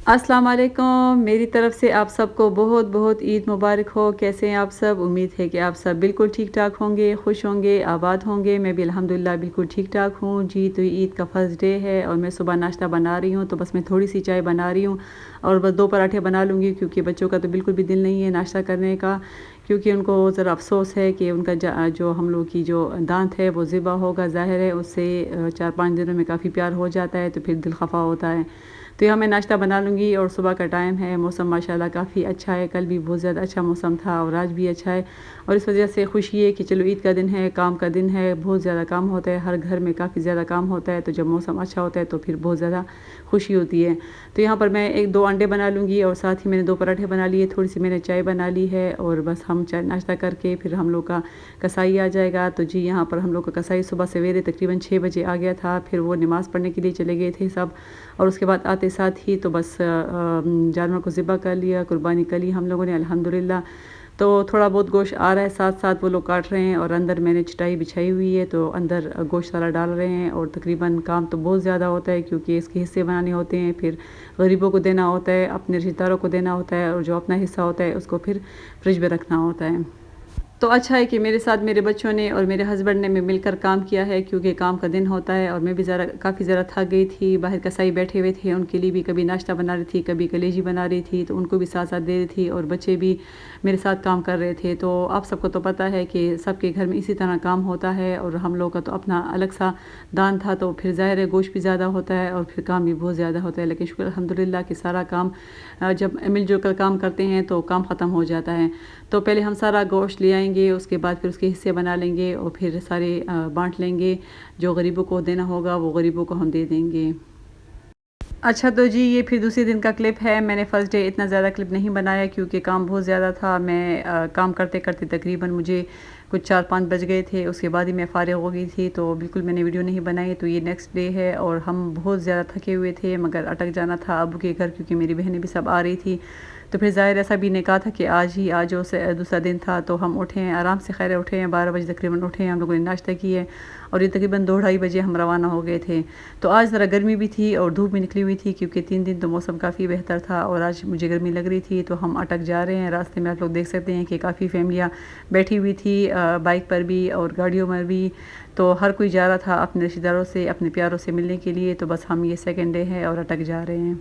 अस्सलाम वालेकुम। मेरी तरफ़ से आप सबको बहुत बहुत ईद मुबारक हो। कैसे हैं आप सब? उम्मीद है कि आप सब बिल्कुल ठीक ठाक होंगे, खुश होंगे, आबाद होंगे। मैं भी अल्हम्दुलिल्लाह बिल्कुल ठीक ठाक हूँ जी। तो ईद का फ़र्स्ट डे है और मैं सुबह नाश्ता बना रही हूँ, तो बस मैं थोड़ी सी चाय बना रही हूँ और बस 2 पराठे बना लूँगी, क्योंकि बच्चों का तो बिल्कुल भी दिल नहीं है नाश्ता करने का, क्योंकि उनको ज़रा अफ़सोस है कि उनका जो हम लोग की जो दाँत है वो ज़िबा होगा, ज़ाहिर है उससे 4-5 दिनों में काफ़ी प्यार हो जाता है, तो फिर दिल ख़फ़ा होता है। तो यहाँ मैं नाश्ता बना लूँगी और सुबह का टाइम है, मौसम माशाल्लाह काफ़ी अच्छा है, कल भी बहुत ज़्यादा अच्छा मौसम था और आज भी अच्छा है और इस वजह से खुशी है कि चलो ईद का दिन है, काम का दिन है, बहुत ज़्यादा काम होता है, हर घर में काफ़ी ज़्यादा काम होता है, तो जब मौसम अच्छा होता है तो फिर बहुत ज़्यादा खुशी होती है। तो यहाँ पर मैं 1-2 अंडे बना लूँगी और साथ ही मैंने 2 पराठे बना लिए, थोड़ी-सी मैंने चाय बना ली है और बस हम चाय नाश्ता करके फिर हम लोग का कसाई आ जाएगा। तो जी यहाँ पर हम लोग का कसाई सुबह सवेरे तकरीबन 6 बजे आ गया था, फिर वो नमाज़ पढ़ने के लिए चले गए थे सब और उसके बाद आते साथ ही तो बस जानवर को ज़िबा कर लिया, कुर्बानी कर ली हम लोगों ने अल्हम्दुलिल्लाह। तो थोड़ा बहुत गोश्त आ रहा है, साथ-साथ वो लोग काट रहे हैं और अंदर मैंने चटाई बिछाई हुई है, तो अंदर गोश्त सारा डाल रहे हैं और तकरीबन काम तो बहुत ज़्यादा होता है, क्योंकि इसके हिस्से बनाने होते हैं, फिर गरीबों को देना होता है, अपने रिश्तेदारों को देना होता है और जो अपना हिस्सा होता है उसको फिर फ्रिज में रखना होता है। तो अच्छा है कि मेरे साथ मेरे बच्चों ने और मेरे हस्बैंड ने मिलकर काम किया है, क्योंकि काम का दिन होता है और मैं भी ज़रा काफ़ी ज़्यादा थक गई थी। बाहर कसाई बैठे हुए थे, उनके लिए भी कभी नाश्ता बना रही थी, कभी कलेजी बना रही थी, तो उनको भी साथ साथ दे रही थी और बच्चे भी मेरे साथ काम कर रहे थे। तो आप सबको तो पता है कि सबके घर में इसी तरह काम होता है और हम लोग का तो अपना अलग सा दान था, तो फिर ज़ाहिर है गोश्त भी ज़्यादा होता है और फिर काम भी बहुत ज़्यादा होता है। लेकिन शुक्र अल्हम्दुलिल्लाह कि सारा काम जब मिलजुल कर काम करते हैं तो काम ख़त्म हो जाता है। तो पहले हम सारा गोश्त ले आएँगे, उसके बाद फिर उसके हिस्से बना लेंगे और फिर सारे बाँट लेंगे। जो गरीबों को देना होगा वो गरीबों को हम दे देंगे। अच्छा तो जी ये फिर दूसरे दिन का क्लिप है। मैंने फ़र्स्ट डे इतना ज़्यादा क्लिप नहीं बनाया, क्योंकि काम बहुत ज़्यादा था। मैं काम करते-करते तकरीबन मुझे कुछ 4-5 बज गए थे। उसके बाद ही मैं फ़ारिग हो गई थी, तो बिल्कुल मैंने वीडियो नहीं बनाई। तो ये नेक्स्ट डे है और हम बहुत ज़्यादा थके हुए थे, मगर अटक जाना था अब्बू के घर, क्योंकि मेरी बहनें भी सब आ रही थी। तो फिर ज़ाहिर है सभी ने कहा था कि आज ही आ जाओ, से दूसरा दिन था, तो हम उठे हैं आराम से, खैर उठे हैं 12 बजे तकरीबन उठे हैं, हम लोगों ने नाश्ता किया और ये तकरीबन 2 ढाई बजे हम रवाना हो गए थे। तो आज ज़रा गर्मी भी थी और धूप भी निकली हुई थी, क्योंकि 3 दिन तो मौसम काफ़ी बेहतर था और आज मुझे गर्मी लग रही थी। तो हम अटक जा रहे हैं रास्ते में, आप लोग देख सकते हैं कि काफ़ी फैमिलियाँ बैठी हुई थी बाइक पर भी और गाड़ियों में भी। तो हर कोई जा रहा था अपने रिश्तेदारों से, अपने प्यारों से मिलने के लिए। तो बस हम ये सेकंड डे है और अटक जा रहे हैं।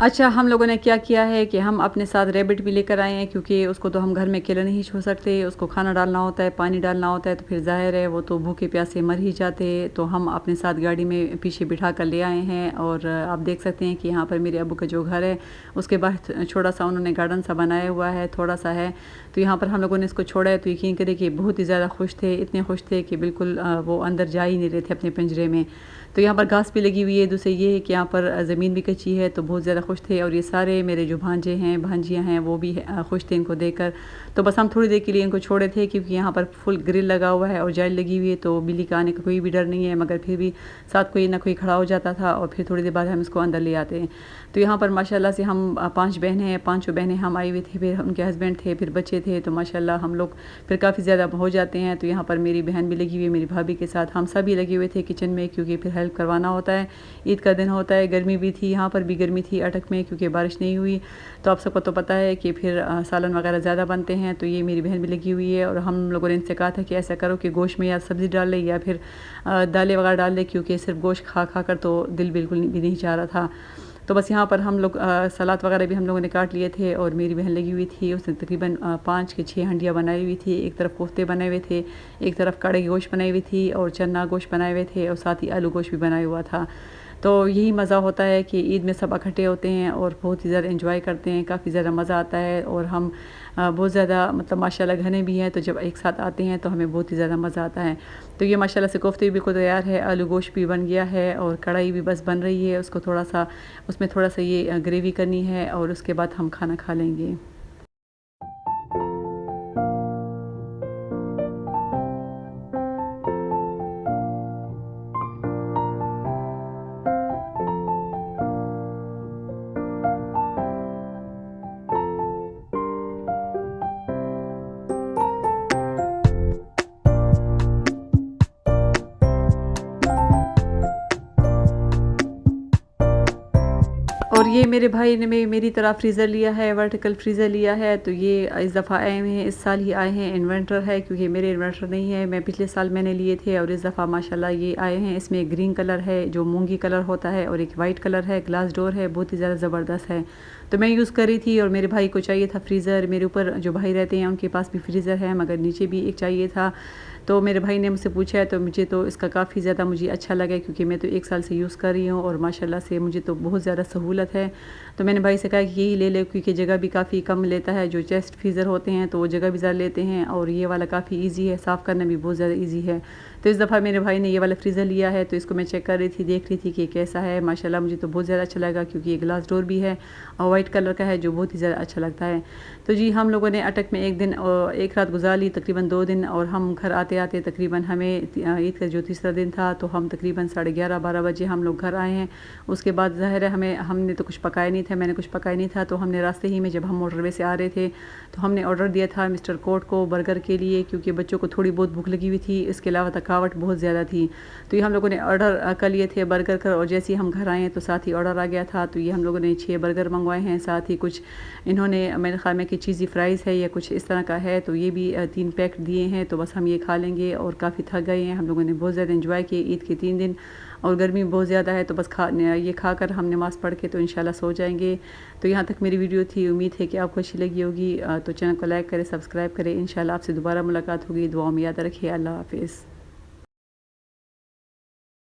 अच्छा, हम लोगों ने क्या किया है कि हम अपने साथ रैबिट भी लेकर आए हैं, क्योंकि उसको तो हम घर में अकेले नहीं छोड़ सकते। उसको खाना डालना होता है, पानी डालना होता है, तो फिर ज़ाहिर है वो तो भूखे प्यासे मर ही जाते। तो हम अपने साथ गाड़ी में पीछे बिठा कर ले आए हैं और आप देख सकते हैं कि यहाँ पर मेरे अब्बू का जो घर है उसके बाहर छोटा सा उन्होंने गार्डन सा बनाया हुआ है, थोड़ा सा है। तो यहाँ पर हम लोगों ने इसको छोड़ा है, तो यकीन करिए कि बहुत ही ज़्यादा खुश थे, इतने खुश थे कि बिल्कुल वो अंदर जा ही नहीं रहे थे अपने पिंजरे में। तो यहाँ पर घास भी लगी हुई है, दूसरे ये है कि यहाँ पर ज़मीन भी कच्ची है, तो बहुत ज़्यादा खुश थे। और ये सारे मेरे जो भांजे हैं भांजियाँ हैं वो भी खुश थे इनको देखकर। तो बस हम थोड़ी देर के लिए इनको छोड़े थे, क्योंकि यहाँ पर फुल ग्रिल लगा हुआ है और जाली लगी हुई है, तो बिल्ली का आने का कोई भी डर नहीं है। मगर फिर भी साथ कोई ना कोई खड़ा हो जाता था और फिर थोड़ी देर बाद हम इसको अंदर ले आते हैं। तो यहाँ पर माशाल्लाह से हम 5 बहनें हैं, पाँचों बहनें हम आई हुई थी, फिर उनके हस्बैंड थे, फिर बच्चे थे। तो माशाल्लाह हम लोग फिर काफ़ी ज़्यादा हो जाते हैं। तो यहाँ पर मेरी बहन भी लगी हुई है, मेरी भाभी के साथ हम सभी लगे हुए थे किचन में, क्योंकि फिर हेल्प करवाना होता है। ईद का दिन होता है, गर्मी भी थी, यहाँ पर भी गर्मी थी अटक में, क्योंकि बारिश नहीं हुई। तो आप सबको तो पता है कि फिर सालन वगैरह ज़्यादा बनते हैं। तो ये मेरी बहन भी लगी हुई है और हम लोगों ने इनसे कहा था कि ऐसा करो कि गोश्त में या सब्ज़ी डाल ले या फिर दालें वगैरह डाल ले, क्योंकि सिर्फ गोश्त खा खा कर तो दिल बिल्कुल भी नहीं चाह रहा था। तो बस यहाँ पर हम लोग सलाद वगैरह भी हम लोगों ने काट लिए थे और मेरी बहन लगी हुई थी, उसने तकरीबन 5 के 6 हंडियाँ बनाई हुई थी। एक तरफ कोफ्ते बनाए हुए थे, एक तरफ कड़े गोश्त बनाई हुई थी और चना गोश्त बनाए हुए थे और साथ ही आलू गोश्त भी बनाया हुआ था। तो यही मज़ा होता है कि ईद में सब इकट्ठे होते हैं और बहुत ही ज़्यादा एंजॉय करते हैं, काफ़ी ज़्यादा मज़ा आता है और हम बहुत ज़्यादा मतलब माशाल्लाह घने भी हैं, तो जब एक साथ आते हैं तो हमें बहुत ही ज़्यादा मज़ा आता है। तो ये माशाल्लाह से कोफ्ते भी बिल्कुल तैयार है, आलू गोश्त भी बन गया है और कढ़ाई भी बस बन रही है, उसको थोड़ा-सा उसमें थोड़ा-सा ये ग्रेवी करनी है और उसके बाद हम खाना खा लेंगे। और ये मेरे भाई ने मेरी तरह फ्रीज़र लिया है, वर्टिकल फ्रीज़र लिया है, तो ये इस दफ़ा आए हुए हैं, इस साल ही आए हैं। इन्वर्टर है क्योंकि मेरे इन्वर्टर नहीं है, मैं पिछले साल मैंने लिए थे और इस दफ़ा माशाल्लाह ये आए हैं। इसमें ग्रीन कलर है जो मूंगी कलर होता है और एक वाइट कलर है, ग्लास डोर है, बहुत ही ज़्यादा ज़बरदस्त है। तो मैं यूज़ कर रही थी और मेरे भाई को चाहिए था फ्रीज़र। मेरे ऊपर जो भाई रहते हैं उनके पास भी फ्रीज़र है, मगर नीचे भी एक चाहिए था। तो मेरे भाई ने मुझसे पूछा है, तो मुझे तो इसका काफ़ी ज़्यादा मुझे अच्छा लगा क्योंकि मैं तो 1 साल से यूज़ कर रही हूँ और माशाल्लाह से मुझे तो बहुत ज़्यादा सहूलत है। तो मैंने भाई से कहा कि यही ले ले क्योंकि जगह भी काफ़ी कम लेता है। जो चेस्ट फ्रीज़र होते हैं तो वो जगह भी ज़्यादा लेते हैं और ये वाला काफ़ी ईज़ी है, साफ़ करना भी बहुत ज़्यादा ईज़ी है। तो इस दफ़ा मेरे भाई ने ये वाला फ्रीज़र लिया है, तो इसको मैं चेक कर रही थी, देख रही थी कि कैसा है। माशाल्लाह मुझे तो बहुत ज़्यादा अच्छा लगा क्योंकि ये ग्लास डोर भी है और वाइट कलर का है जो बहुत ही ज़्यादा अच्छा लगता है। तो जी हम लोगों ने अटक में 1 दिन और 1 रात गुज़ार ली, तकरीबन 2 दिन, और हम घर आते-आते तकरीबन हमें ईद का जो तीसरा दिन था तो हम तकरीबन 11:30-12 बजे हम लोग घर आए हैं। उसके बाद ज़ाहिर है हमने तो कुछ पकाया नहीं था, मैंने कुछ पकाया नहीं था, तो हमने रास्ते ही में जब हम मोटरवे से आ रहे थे तो हमने ऑर्डर दिया था मिस्टर कोट को बर्गर के लिए क्योंकि बच्चों को थोड़ी बहुत भूख लगी हुई थी, इसके अलावा थकावट बहुत ज़्यादा थी। तो ये हम लोगों ने ऑर्डर कर लिए थे बर्गर का, और जैसे ही हम घर आए हैं तो साथ ही ऑर्डर आ गया था। तो ये हम लोगों ने 6 बर्गर मंगवाए हैं, साथ ही कुछ इन्होंने मेरे ख़्याल में कि चीज़ी फ्राइज़ है या कुछ इस तरह का है, तो ये भी 3 पैक दिए हैं। तो बस हम ये खा लेंगे और काफ़ी थक गए हैं, हम लोगों ने बहुत ज़्यादा एंजॉय किए ईद के 3 दिन, और गर्मी बहुत ज़्यादा है तो बस ये खाकर हम नमाज़ पढ़ के तो इंशाल्लाह सो जाएंगे। तो यहाँ तक मेरी वीडियो थी, उम्मीद है कि आपको अच्छी लगी होगी। तो चैनल को लाइक करें, सब्सक्राइब करें। इंशाल्लाह आपसे दोबारा मुलाकात होगी। दुआ में याद रखिए। अल्लाह हाफ़िज़।